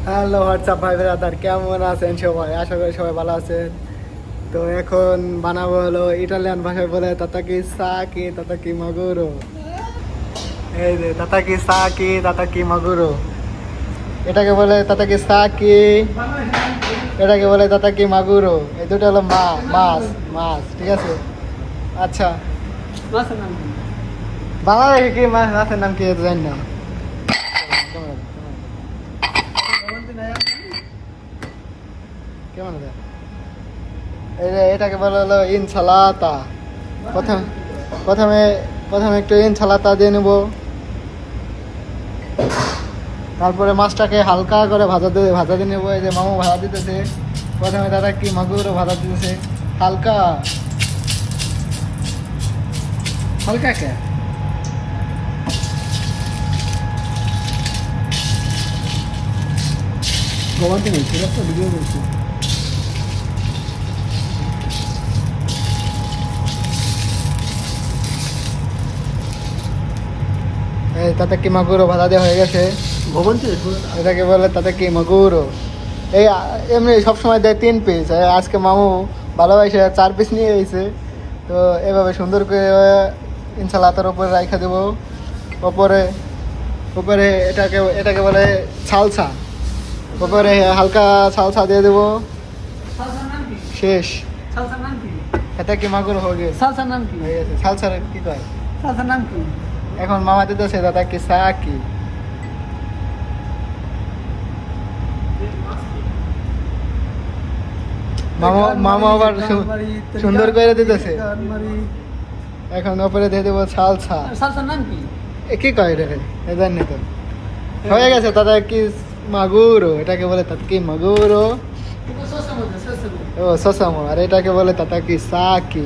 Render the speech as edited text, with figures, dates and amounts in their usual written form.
Hello WhatsApp ভাই brother, কেমন আছেন সবাই? আশা করি সবাই ভালো আছেন। তো এখন বানাবো হলো ইটালিয়ান ভাষায় বলে তাতাকি সাকি তাতাকি মাগুরো। এই যে তাতাকি সাকি তাতাকি মাগুরো, এটাকে বলে তাতাকি সাকি, এটাকে বলে তাতাকি মাগুরো। এই দুটো হলো মাছ মাছ, ঠিক আছে? আচ্ছা, বাংলাদেশে কি মাছের নাম কি জানি না। কেমন এটাকে বলা হলো ইনসালাতা। প্রথমে প্রথমে একটু ইনসালাতা দিয়ে নেব, তারপরে মাছটাকে হালকা করে ভাজা দিয়ে নেবো। এই যে মামু ভাজা দিতেছে, প্রথমে দাদা কি মাগুরও ভাজা দিতেছে হালকা হালকা কে গোবান্তি নেই, সেটা তো ভিডিও করছি। তাতে কি মাগুরো ভাজা দেওয়া হয়ে গেছে। এটাকে বলে তাতে কি মাগুরো। এই এমনি সবসময় দেয় 3 পিস, আজকে মামু ভালোবাসে 4 পিস নিয়ে এসেছে। তো এভাবে সুন্দর করে ইনশাল্লাহর উপরে রাখা দেবো। উপরে উপরে এটাকে বলে সালসা, উপরে হালকা সালসা দিয়ে দেবো। শেষ। এটা কি মাগুরো হয়ে গেছে। সালসার নাম কি? সালসার কি কয়? সালসার নাম কি? এখন মামা দিতেছে দাদা কি সাকি। মামা আবার সুন্দর করে দিতেছে। এখন ওপরে দিয়ে দেবো সালসা। সালসার নাম কি? কি কয় এটাকে? জানি তো। হয়ে গেছে দাদা কি মাগুরো, এটাকে বলে তাতে কি মাগুরো। ও সোসামো, আর এটাকে বলে তাতা কি সাকি।